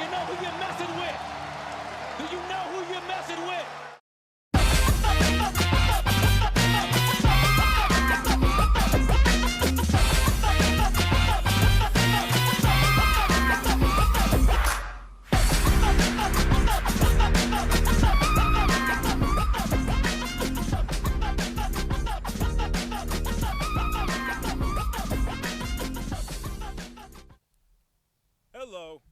you know who you're messing with? Do you know who you're messing with? Hello.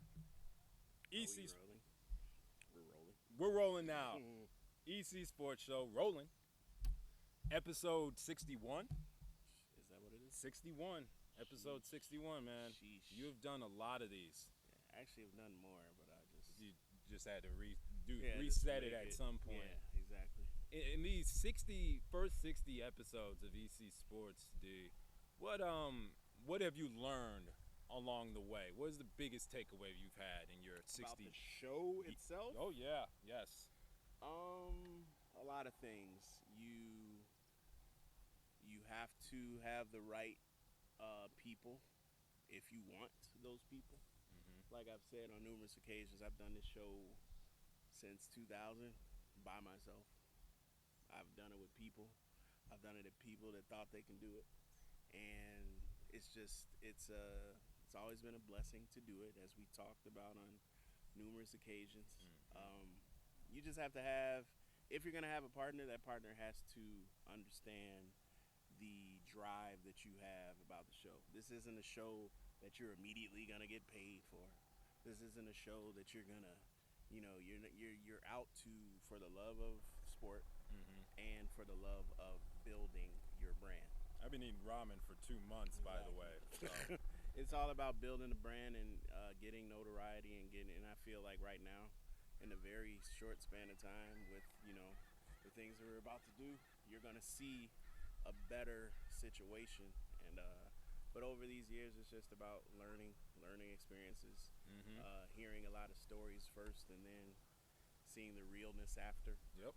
EC. We're rolling now. EC Sports Show rolling. Episode 61. Is that what it is? 61. Episode 61, man. Sheesh. You've done a lot of these. Yeah, actually, I've done more, but You just had to just reset it make at some point. Yeah, exactly. In these first 60 episodes of EC Sports, D, what have you learned along the way? What is the biggest takeaway you've had in your 60? About the show itself? Oh yeah, yes. A lot of things. You have to have the right people if you want those people. Mm-hmm. Like I've said on numerous occasions, I've done this show since 2000 by myself. I've done it with people. I've done it with people that thought they can do it, and it's always been a blessing to do it, as we talked about on numerous occasions. Mm-hmm. You just have to have, if you're going to have a partner, that partner has to understand the drive that you have about the show. This isn't a show that you're immediately going to get paid for. This isn't a show that you're going to, you're out for the love of sport and for the love of building your brand. I've been eating ramen for 2 months, by the way. So. It's all about building a brand and getting notoriety and I feel like right now, in a very short span of time with, the things that we're about to do, you're going to see a better situation. And but over these years, it's just about learning experiences, hearing a lot of stories first and then seeing the realness after. Yep.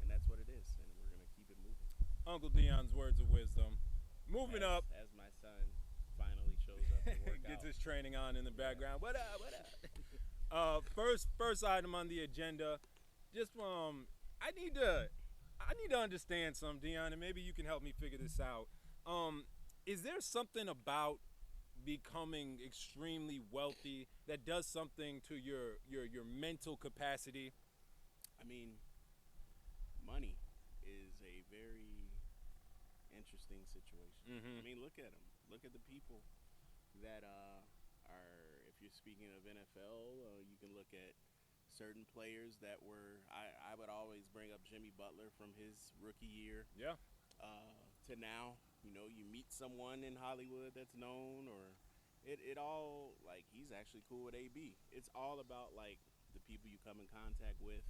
And that's what it is, and we're going to keep it moving. Uncle Dion's words of wisdom. Moving up. As my son finally shows up to work Gets out. his training on in the background. What up? First item on the agenda. Just I need to understand something, Dion, and maybe you can help me figure this out. Is there something about becoming extremely wealthy that does something to your mental capacity? I mean, money is a very interesting situation. I mean, look at them. Look at the people that are, if you're speaking of NFL, you can look at certain players that were, I would always bring up Jimmy Butler from his rookie year. Yeah. To now, you meet someone in Hollywood that's known, or it all, like, he's actually cool with AB. It's all about, like, the people you come in contact with,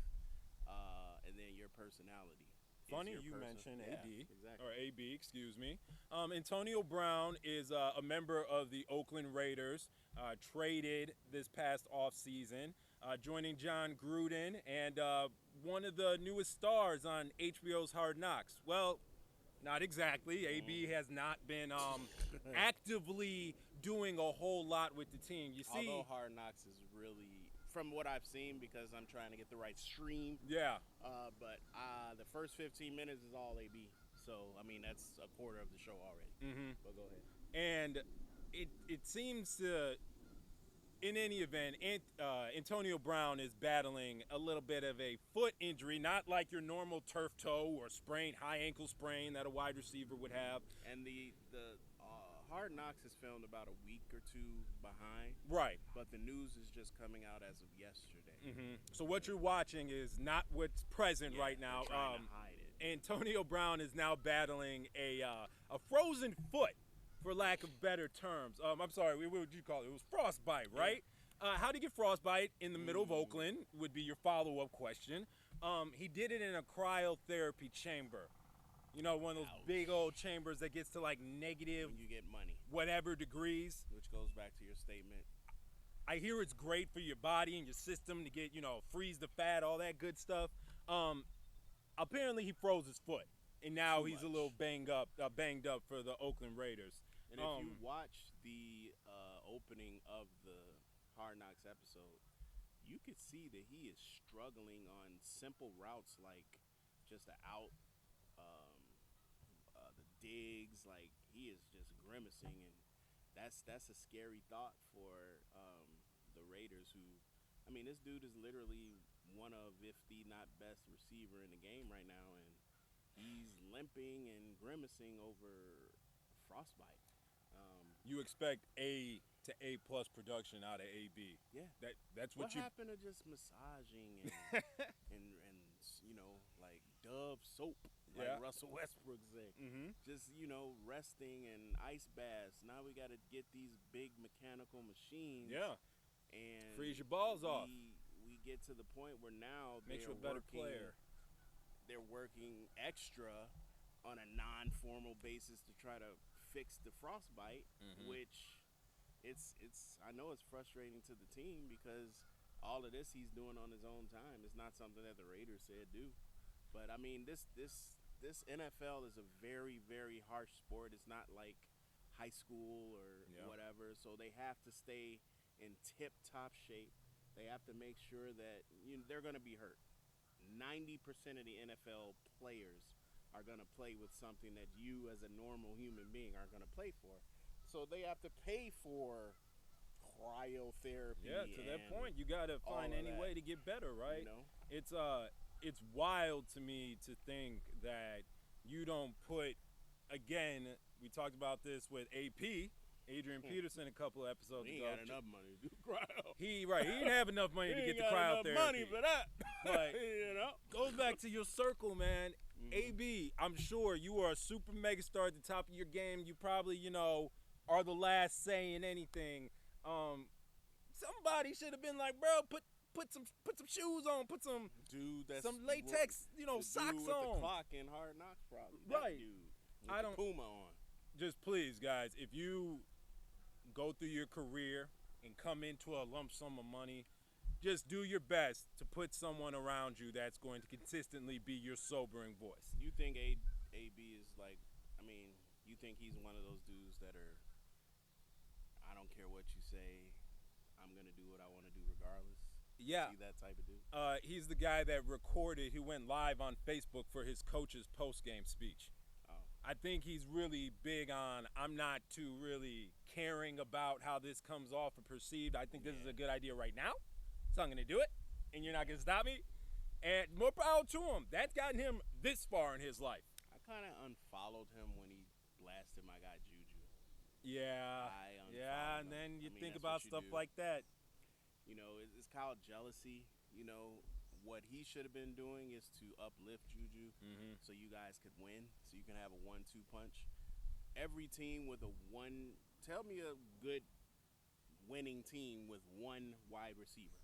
and then your personality. Funny you mentioned AD, exactly. or AB, excuse me. Antonio Brown is a member of the Oakland Raiders, traded this past offseason, joining John Gruden and one of the newest stars on HBO's Hard Knocks. Well, not exactly. AB has not been actively doing a whole lot with the team. You see, although Hard Knocks is really, from what I've seen, because I'm trying to get the right stream. Yeah. But the first 15 minutes is all AB. So, I mean, that's a quarter of the show already. But go ahead. And it seems to, in any event, Antonio Brown is battling a little bit of a foot injury, not like your normal turf toe or high ankle sprain that a wide receiver would have. And the Hard Knocks is filmed about a week or two behind. Right. But the news is just coming out as of yesterday. So what you're watching is not what's present right now. They're trying to hide it. Antonio Brown is now battling a frozen foot, for lack of better terms. I'm sorry, what would you call it? It was frostbite, right? How to get frostbite in the middle of Oakland would be your follow-up question. He did it in a cryotherapy chamber. One of those big old chambers that gets to like negative, when you get money, whatever degrees. Which goes back to your statement. I hear it's great for your body and your system to get, freeze the fat, all that good stuff. Apparently he froze his foot, and now he's a little banged up for the Oakland Raiders. And if you watch the opening of the Hard Knocks next episode, you could see that he is struggling on simple routes like just the out, the digs. Like he is just grimacing, and that's a scary thought for the Raiders. Who, I mean, this dude is literally one of, if the not best receiver in the game right now, and he's limping and grimacing over frostbite. You expect A to A+ production out of AB. Yeah, That's what you. happened to just massaging and like Dove soap, like Russell Westbrook said. Mm-hmm. Just resting and ice baths. Now we got to get these big mechanical machines. Yeah. And Freeze your balls off. We get to the point where now Makes you a better player. They're working extra on a non-formal basis to try to fix the frostbite, which it's I know it's frustrating to the team because all of this he's doing on his own time. It's not something that the Raiders said do. But I mean, this NFL is a very, very harsh sport. It's not like high school or whatever. So they have to stay in tip-top shape. They have to make sure that they're going to be hurt. 90% of the NFL players are going to play with something that you as a normal human being are going to play for. So they have to pay for cryotherapy. Yeah, to that point, you got to find any way to get better, right? It's wild to me to think that you don't put, again, we talked about this with AP, Adrian Peterson, a couple of episodes ago. He ain't got enough money to do cryo. He didn't have enough money to get the cryotherapy. Money for that. But goes back to your circle, man. AB, I'm sure you are a super megastar at the top of your game. You probably, are the last saying anything. Somebody should have been like, bro, put some shoes on, put some latex, socks with on. The clock in Hard Knocks, probably. Right. That dude with the Puma on. Just please, guys, if you go through your career and come into a lump sum of money, just do your best to put someone around you that's going to consistently be your sobering voice. You think AB is like, you think he's one of those dudes that are, I don't care what you say, I'm going to do what I want to do regardless? Yeah. See that type of dude? He's the guy that recorded, who went live on Facebook for his coach's post-game speech. I think he's really big on, I'm not too really caring about how this comes off or perceived. I think this is a good idea right now. So I'm going to do it, and you're not going to stop me. And more power to him. That's gotten him this far in his life. I kind of unfollowed him when he blasted my guy Juju. Yeah. And then you think about stuff like that. It's called jealousy. What he should have been doing is to uplift Juju so you guys could win, so you can have a 1-2 punch. Every team with tell me a good winning team with one wide receiver.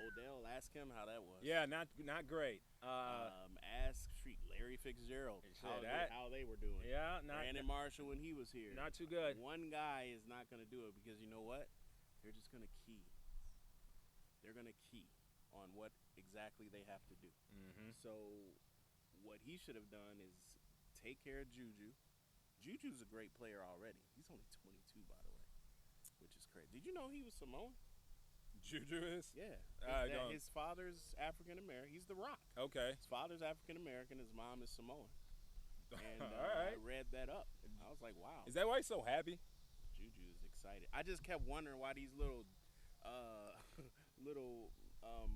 Odell, ask him how that was. Yeah, not great. Ask Larry Fitzgerald how they were doing. Yeah, Brandon Marshall when he was here. Not too good. One guy is not going to do it because you know what? They're just going to key. They're going to key on what exactly they have to do. So what he should have done is take care of Juju. Juju's a great player already. He's only 22, by the way, which is crazy. Did you know he was Samoan? Juju is? Yeah. His father's African-American. He's The Rock. Okay. His father's African-American. His mom is Samoan. And all right. I read that up. I was like, wow. Is that why he's so happy? Juju is excited. I just kept wondering why these little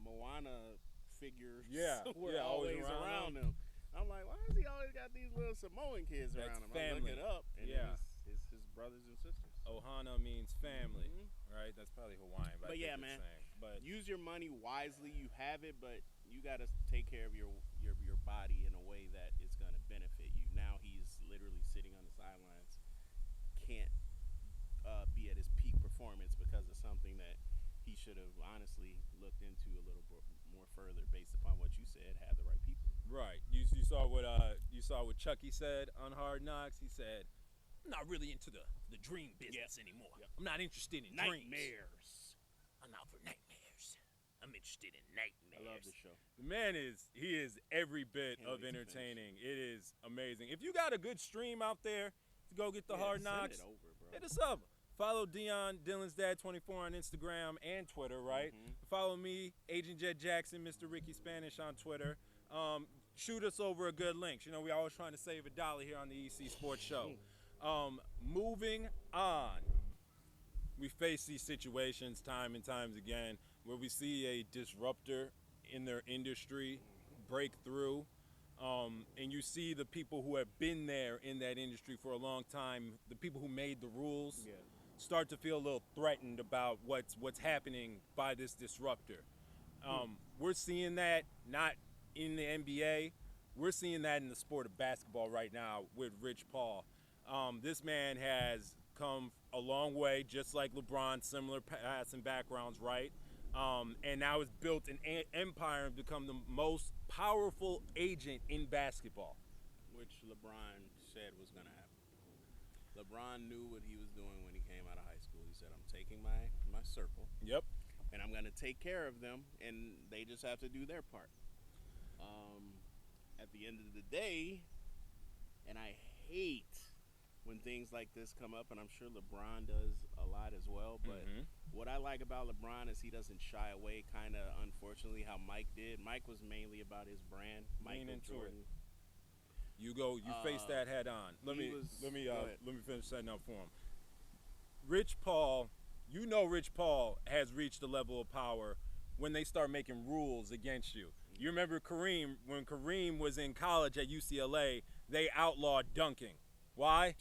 Moana figures were always around him. I'm like, why has he always got these little Samoan kids around him? I look it up, and his brothers and sisters. Ohana means family, right? That's probably Hawaiian. But yeah, man. But use your money wisely. You have it, but you got to take care of your body in a way that it's going to benefit you. Now he's literally sitting on the sidelines, can't be at his peak performance because of something that he should have honestly looked into a little more further based upon what you said. Have the right people. Right. You saw what Chucky said on Hard Knocks. He said, "I'm not really into the dream business anymore. Yep. I'm not interested in nightmares. I'm not for nightmares. I'm interested in nightmares." I love the show. The man is every bit of entertaining. It is amazing. If you got a good stream out there to go get the Hard Knocks, send it over, bro. hit us up. Follow Dion, Dylan's Dad 24 on Instagram and Twitter, right? Follow me, Agent Jet Jackson, Mr. Ricky Spanish on Twitter. Shoot us over a good link. You know, we always trying to save $1 here on the EC Sports Show. Moving on. We face these situations time and times again where we see a disruptor in their industry break through. And you see the people who have been there in that industry for a long time, the people who made the rules, start to feel a little threatened about what's happening by this disruptor. We're seeing that not in the NBA. We're seeing that in the sport of basketball right now with Rich Paul. This man has come a long way, just like LeBron, similar paths and backgrounds, right? And now has built an empire and become the most powerful agent in basketball. Which LeBron said was going to happen. LeBron knew what he was doing when he came out of high school. He said, I'm taking my circle. Yep. And I'm going to take care of them, and they just have to do their part. At the end of the day, and I hate when things like this come up, and I'm sure LeBron does a lot as well, but what I like about LeBron is he doesn't shy away, kind of unfortunately how Mike did. Mike was mainly about his brand. Michael Jordan. You face that head on. Let me finish setting up for him. Rich Paul, Rich Paul has reached a level of power when they start making rules against you. You remember Kareem, when Kareem was in college at UCLA, they outlawed dunking. Why?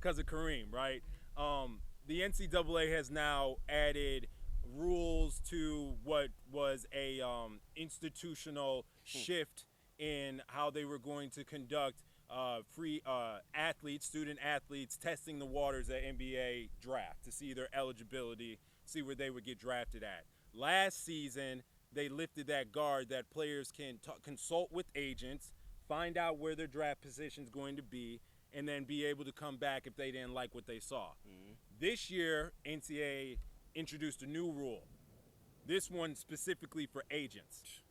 Because of Kareem, right? The NCAA has now added rules to what was a institutional shift in how they were going to conduct student athletes testing the waters at NBA draft to see their eligibility, see where they would get drafted at. Last season, they lifted that guard that players can consult with agents, find out where their draft position is going to be, and then be able to come back if they didn't like what they saw. This year, NCAA introduced a new rule. This one specifically for agents.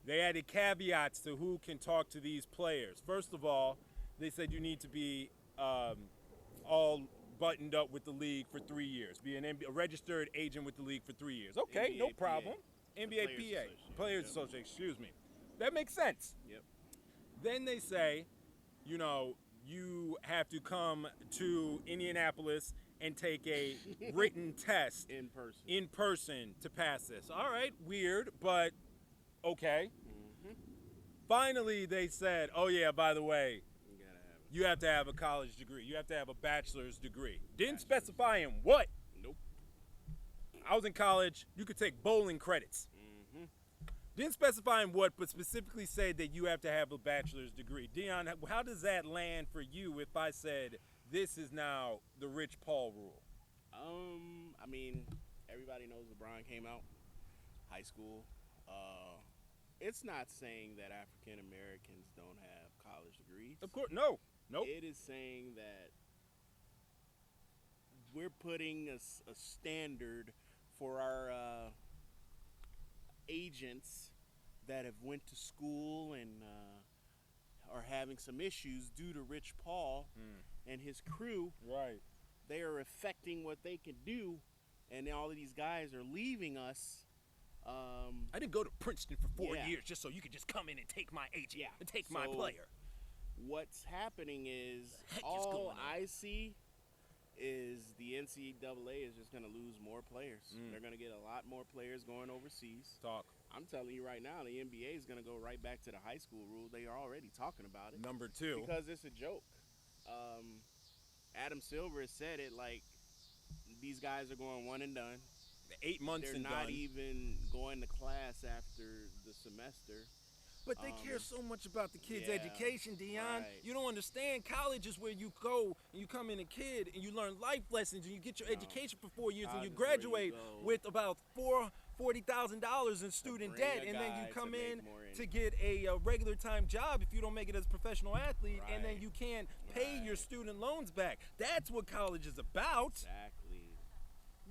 They added caveats to who can talk to these players. First of all, they said you need to be all buttoned up with the league for 3 years. Be a registered agent with the league for 3 years. Okay, no problem. NBAPA, Players Association, excuse me. That makes sense. Yep. Then they say, you have to come to Indianapolis and take a written test in person to pass this. All right, weird, but okay. Finally, they said, oh yeah, by the way, you have to have a college degree. You have to have a bachelor's degree. Didn't specify in what. Nope. I was in college. You could take bowling credits. Didn't specify in what, but specifically said that you have to have a bachelor's degree. Dion, how does that land for you if I said this is now the Rich Paul rule? I mean, everybody knows LeBron came out high school. It's not saying that African Americans don't have college degrees. Of course, no. Nope. It is saying that we're putting a standard for our agents that have went to school and are having some issues due to Rich Paul and his crew. Right. They are affecting what they can do, and all of these guys are leaving us. I didn't go to Princeton for 4 years just so you could just come in and take my agent and take my player. What's happening is all I see is the NCAA is just going to lose more players. They're going to get a lot more players going overseas. I'm telling you right now, the NBA is going to go right back to the high school rule. They are already talking about it. Number 2. Because it's a joke. Adam Silver has said it, like, these guys are going one and done. 8 months and done. They're not even going to class after the semester. But they care so much about the kids' education, Dion. Right. You don't understand. College is where you go and you come in a kid and you learn life lessons and you get your education for 4 years and you graduate with about $40,000 in student debt, and then you come in to get a regular time job if you don't make it as a professional athlete, and then you can't pay your student loans back. That's what college is about. Exactly.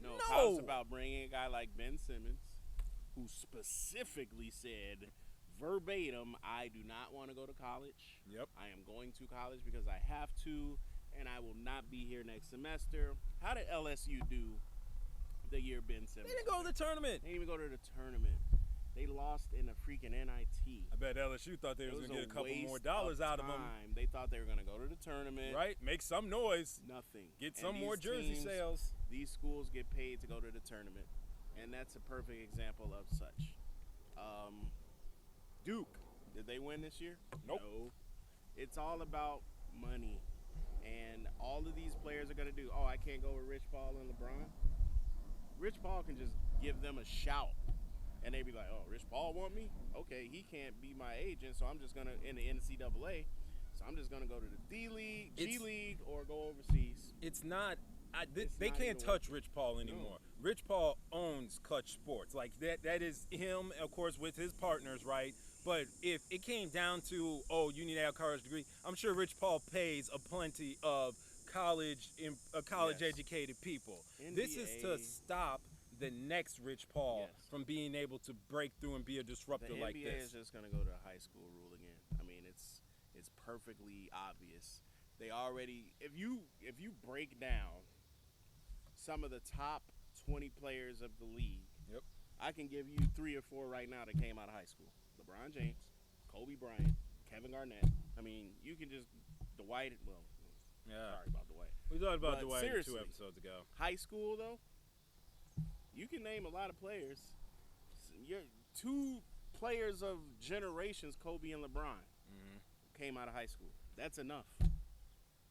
No, college is about bringing a guy like Ben Simmons, who specifically said verbatim, I do not want to go to college. Yep. I am going to college because I have to, and I will not be here next semester. How did LSU do the year Ben Simmons? They didn't go to the tournament. They didn't even go to the tournament. They lost in a freaking NIT. I bet LSU thought they was going to get a couple more dollars out of them. They thought they were going to go to the tournament. Right? Make some noise. Nothing. Get some more jersey sales. These schools get paid to go to the tournament. And that's a perfect example of such. Duke, did they win this year? Nope. No. It's all about money. And all of these players are going to do, oh, I can't go with Rich Paul and LeBron. Rich Paul can just give them a shout. And they be like, oh, Rich Paul want me? Okay, he can't be my agent, so I'm just going to, in the NCAA, so I'm just going to go to the D-League, G-League, or go overseas. It's not, they can't touch Rich Paul anymore. No. Rich Paul owns Clutch Sports. Like, that is him, of course, with his partners, right? But if it came down to, oh, you need to have a college degree, I'm sure Rich Paul pays a plenty of college-educated people. NBA. This is to stop the next Rich Paul from being able to break through and be a disruptor like this. The NBA is just going to go to high school rule again. I mean, it's perfectly obvious. They already, if you break down some of the top 20 players of the league, I can give you 3 or 4 right now that came out of high school. LeBron James, Kobe Bryant, Kevin Garnett. I mean, you can just Dwight. Well, sorry about Dwight. We talked about Dwight 2 episodes ago. High school though, you can name a lot of players. You're 2 players of generations, Kobe and LeBron, came out of high school. That's enough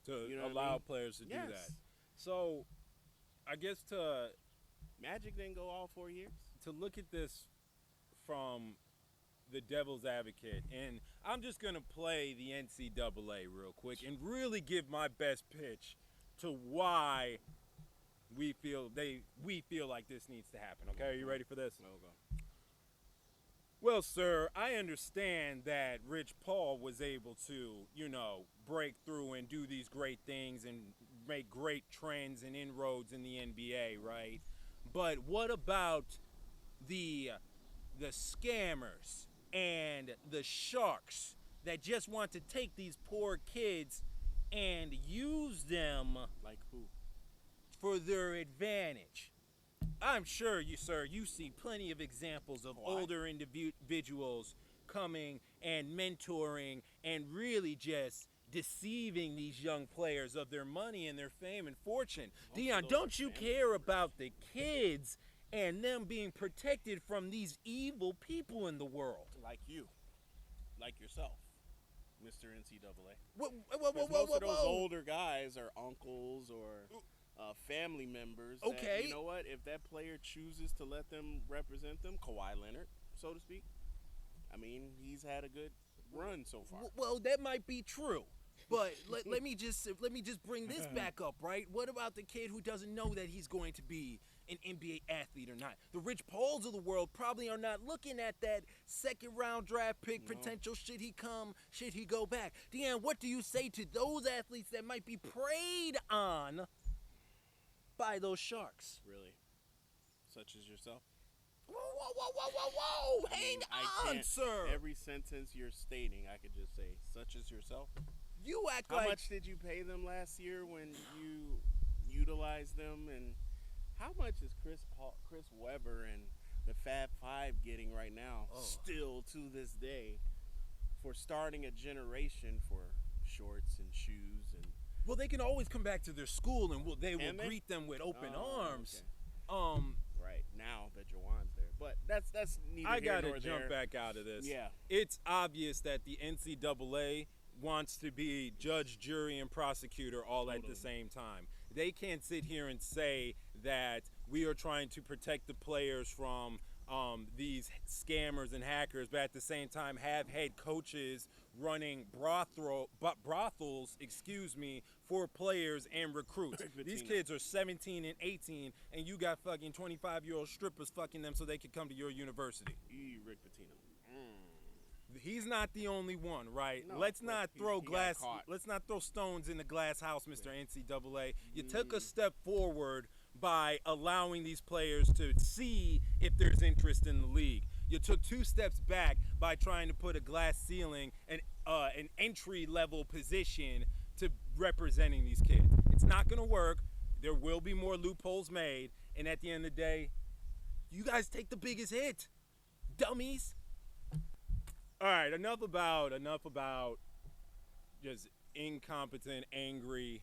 to allow players to do that. So, I guess Magic didn't go all 4 years. To look at this from the devil's advocate, and I'm just going to play the NCAA real quick and really give my best pitch to why we feel like this needs to happen. Okay, are you ready for this? Okay. Well, sir, I understand that Rich Paul was able to, break through and do these great things and make great trends and inroads in the NBA, right? But what about the scammers and the sharks that just want to take these poor kids and use them like who? For their advantage? I'm sure you see plenty of examples of older individuals coming and mentoring and really just deceiving these young players of their money and their fame and fortune. Dion, don't you care about the kids and them being protected from these evil people in the world? Like you. Like yourself, Mr. NCAA. Whoa. Most of those older guys are uncles or family members. Okay. That, you know what? If that player chooses to let them represent them, Kawhi Leonard, so to speak, I mean, he's had a good run so far. Well, that might be true. But let me just bring this back up, right? What about the kid who doesn't know that he's going to be an NBA athlete or not? The Rich Pauls of the world probably are not looking at that second-round draft pick potential. Should he come? Should he go back? Deanne, what do you say to those athletes that might be preyed on by those sharks? Really? Such as yourself? Whoa. Hang on, sir. Every sentence you're stating, I could just say, such as yourself. You act How much did you pay them last year when you utilized them? And how much is Chris Webber and the Fab Five getting right now, still to this day, for starting a generation for shorts and shoes? And well, they can always come back to their school and they will greet them with open arms. Okay. Right, now that Jawan's there. But that's neither I here gotta nor jump there. back out of this. Yeah. It's obvious that the NCAA wants to be judge, jury, and prosecutor all at the same time. They can't sit here and say that we are trying to protect the players from these scammers and hackers, but at the same time have head coaches running brothels, for players and recruits. These kids are 17 and 18, and you got fucking 25-year-old strippers fucking them so they could come to your university. Rick Pitino. He's not the only one, right? No, let's not throw stones in the glass house, Mr. NCAA. You took a step forward by allowing these players to see if there's interest in the league. You took 2 steps back by trying to put a glass ceiling and an entry-level position to representing these kids. It's not going to work. There will be more loopholes made. And at the end of the day, you guys take the biggest hit, dummies. All right, enough about just incompetent, angry,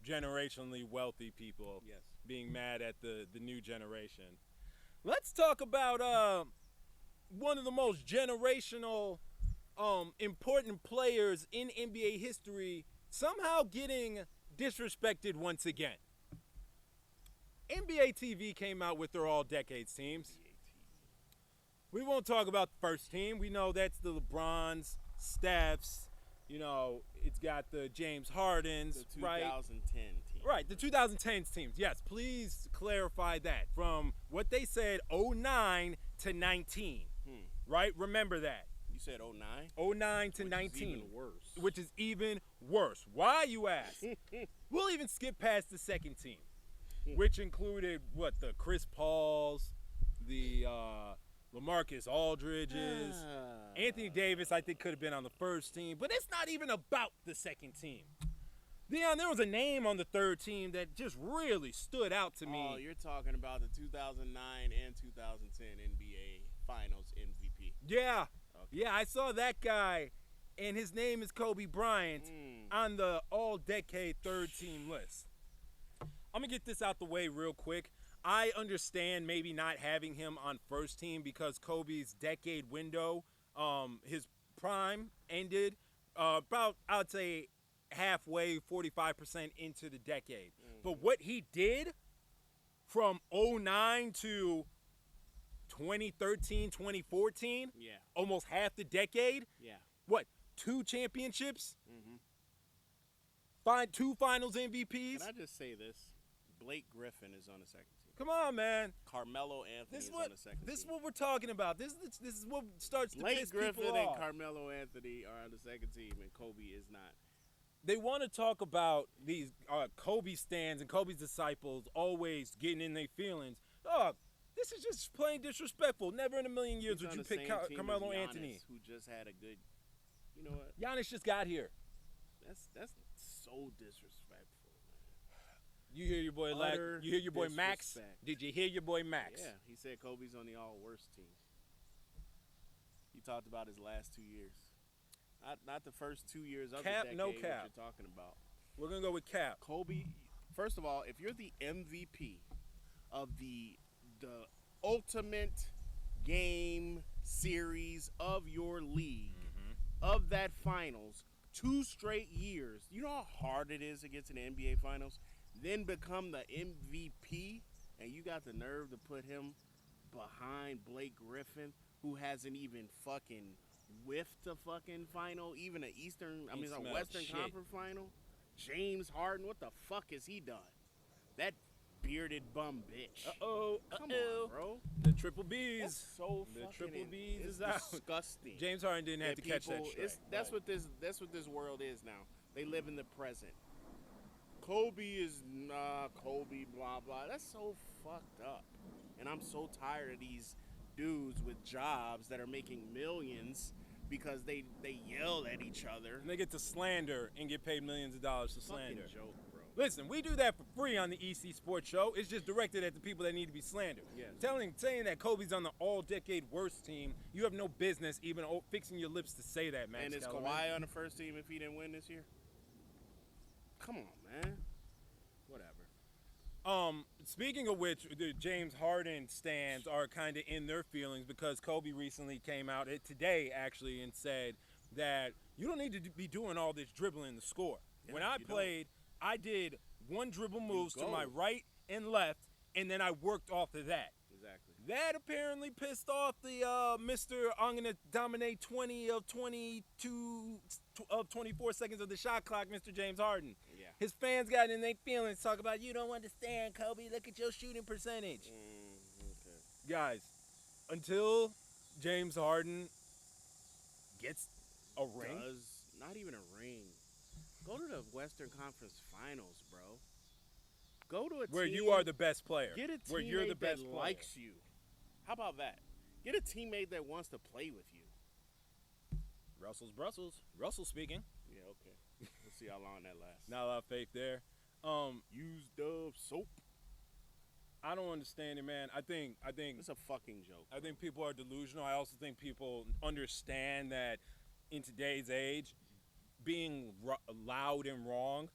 generationally wealthy people being mad at the new generation. Let's talk about one of the most generational, important players in NBA history somehow getting disrespected once again. NBATV came out with their all-decades teams. We won't talk about the first team. We know that's the LeBrons, Stephs. It's got the James Hardens, the 2010 team. Right, the 2010 teams. Yes, please clarify that. From what they said, 09 to 19. Right? Remember that. You said 09? 09 to 19. Is even worse. Which is even worse. Why, you ask? We'll even skip past the second team, which included, the Chris Pauls, the LaMarcus Aldridges, Anthony Davis, I think, could have been on the first team. But it's not even about the second team. Leon, there was a name on the third team that just really stood out to me. Oh, you're talking about the 2009 and 2010 NBA Finals MVP. Yeah. Okay. Yeah, I saw that guy, and his name is Kobe Bryant on the all-decade third-team list. I'm going to get this out the way real quick. I understand maybe not having him on first team because Kobe's decade window, his prime ended about, I would say, halfway, 45% into the decade. But what he did from 09 to 2013, 2014, almost half the decade, what, 2 championships? Two finals MVPs? Can I just say this? Blake Griffin is on the second team. Come on, man. Carmelo Anthony is on the second team. This is what we're talking about. This is what starts to piss people off. Blake Griffin and Carmelo Anthony are on the second team, and Kobe is not. They want to talk about these Kobe stans and Kobe's disciples always getting in their feelings. Oh, this is just plain disrespectful. Never in a million years would you pick Carmelo Anthony. Who just had a good, you know what? Giannis just got here. That's so disrespectful. You hear your boy You hear your boy Max? Did you hear your boy Max? Yeah, he said Kobe's on the all-worst team. He talked about his last 2 years. Not the first 2 years of Cap, the decade, no cap. what you're talking about. We're going to go with Cap. Kobe, first of all, if you're the MVP of the ultimate game series of your league, of that finals, 2 straight years, you know how hard it is to get to the NBA finals? Then become the MVP, and you got the nerve to put him behind Blake Griffin, who hasn't even fucking whiffed a fucking final, even a Western Conference final. James Harden, what the fuck has he done? That bearded bum bitch. Come on, bro. The triple B's. That's so the fucking triple B's is out. Disgusting. James Harden didn't have to catch that strike. That's what this world is now. They live in the present. Kobe is Kobe, blah, blah. That's so fucked up. And I'm so tired of these dudes with jobs that are making millions because they yell at each other. And they get to slander and get paid millions of dollars to slander. Fucking joke, bro. Listen, we do that for free on the EC Sports Show. It's just directed at the people that need to be slandered. Yes. Saying that Kobe's on the all-decade worst team, you have no business even fixing your lips to say that, Max. And is Kawhi on the first team if he didn't win this year? Come on, man. Whatever. Speaking of which, the James Harden stans are kind of in their feelings because Kobe recently came out today actually and said that you don't need to be doing all this dribbling to score. Yeah, when I played, I did one dribble moves to my right and left, and then I worked off of that. Exactly. That apparently pissed off the Mr. I'm gonna dominate 20 of 22 of 24 seconds of the shot clock, Mr. James Harden. Yeah. His fans got in their feelings, talk about you don't understand, Kobe. Look at your shooting percentage. Okay. Guys, until James Harden gets a ring, not even a ring. Go to the Western Conference Finals, bro. Go to a where team you are the best player. Get a teammate where you're the best that player. likes you. How about that? Get a teammate that wants to play with you. Russell's Brussels. Russell speaking. Yeah, okay. We'll see how long that lasts. Not a lot of faith there. Use Dove soap. I don't understand it, man. I think It's a fucking joke. I think people are delusional. I also think people understand that in today's age, being loud and wrong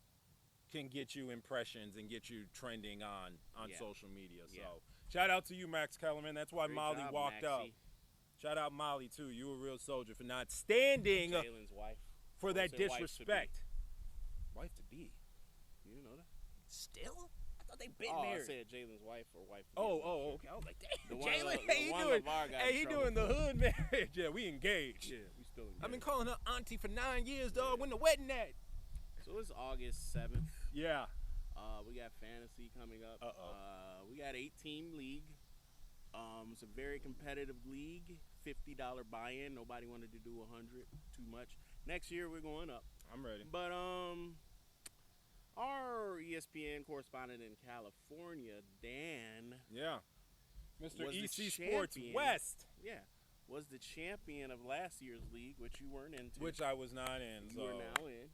can get you impressions and get you trending on Yeah. social media. So Yeah. shout out to you, Max Kellerman. That's why Great Molly job, walked out. Maxie. Shout out Molly too. You a real soldier for not standing Jalen's wife. for Or that is it wife to be? disrespect. Wife to be. You didn't know that? Still? I thought they been Oh, I married. said Jalen's wife or wife to be. Oh, okay. I was like, The damn, one Jalen, Le- hey, he one doing, LeVar got hey, in he trouble doing the for. hood marriage. Yeah, we engaged. Yeah, we still in I've been marriage. calling her auntie for 9 years, dog. When the wedding at? So it's August 7th. Yeah. We got fantasy coming up. Uh-oh. We got 8-team league. It's a very competitive league. $50 buy-in. Nobody wanted to do 100. Too much. Next year we're going up. I'm ready. But our ESPN correspondent in California, Dan, Yeah. Mr. was the EC Sports champion. West, was the champion of last year's league, which you weren't into. which I was not in. you So are now in.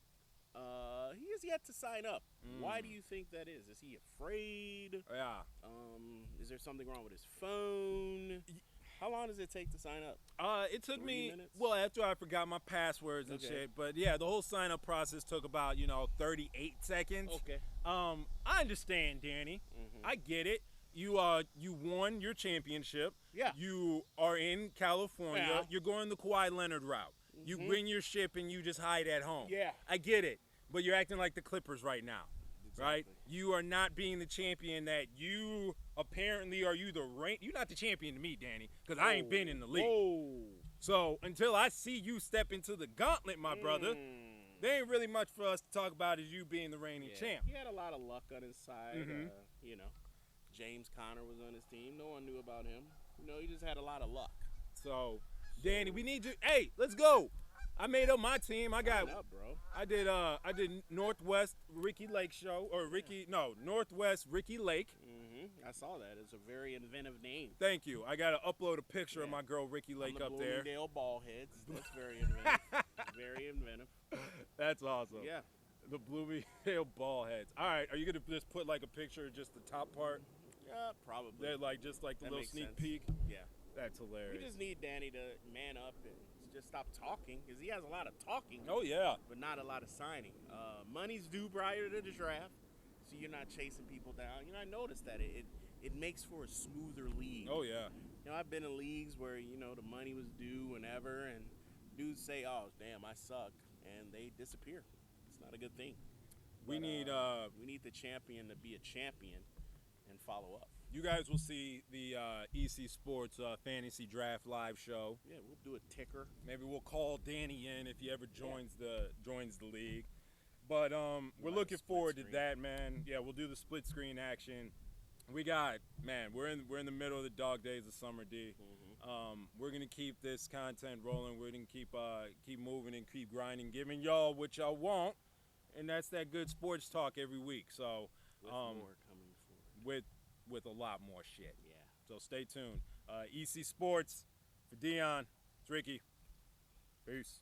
He is yet to sign up. Why do you think that is? Is he afraid? yeah. Is there something wrong with his phone? How long does it take to sign up? It took 3 me minutes? well after I forgot my passwords and Okay. shit. But yeah, the whole sign up process took about 38 seconds. Okay. I understand, Danny. Mhm. I get it. You won your championship. Yeah. You are in California. Yeah. You're going the Kawhi Leonard route. You Mhm. win your ship and you just hide at home. Yeah. I get it. But you're acting like the Clippers right now. Right? Exactly. You are not being the champion that you apparently are. You're not the champion to me, Danny, because I ain't been in the league. Whoa. So until I see you step into the gauntlet, my brother, there ain't really much for us to talk about as you being the reigning champ. He had a lot of luck on his side. Mhm. James Conner was on his team. No one knew about him. He just had a lot of luck. So, Danny, we need you. Hey, let's go. I made up my team. I Sign up, bro. did Northwest Ricky Lake show Northwest Ricky Lake. I saw that. It's a very inventive name. Thank you. I got to upload a picture of Yeah. my girl Ricky Lake On the up there. Bloomingdale Ballheads. That's very inventive. Very inventive. That's awesome. Yeah. The Bloomingdale ball heads. All right, are you gonna just put like a picture of just the top part? Yeah, probably. They're like just like the That little makes sneak sense. peek. Yeah. That's We hilarious. just need Danny to man up and just stop talking, because he has a lot of talking, Oh yeah. but not a lot of signing. Money's due prior to the draft, so you're not chasing people down. I noticed that it makes for a smoother league. Oh yeah. I've been in leagues where the money was due whenever, and dudes say, "Oh, damn, I suck," and they disappear. It's not a good thing. We But, need we need the champion to be a champion and follow up. you guys will see the EC Sports Fantasy Draft live show. Yeah, we'll do a ticker. Maybe we'll call Danny in if he ever joins the league. But we're like a looking split forward to screen. that, man. Yeah, we'll do the split screen action. We're in the middle of the dog days of summer, D. We're gonna keep this content rolling. We're gonna keep moving and keep grinding, giving y'all what y'all want, and that's that good sports talk every week. So With more coming forward. with a lot more shit. Yeah. So stay tuned. EC Sports for Dion, it's Ricky. Peace.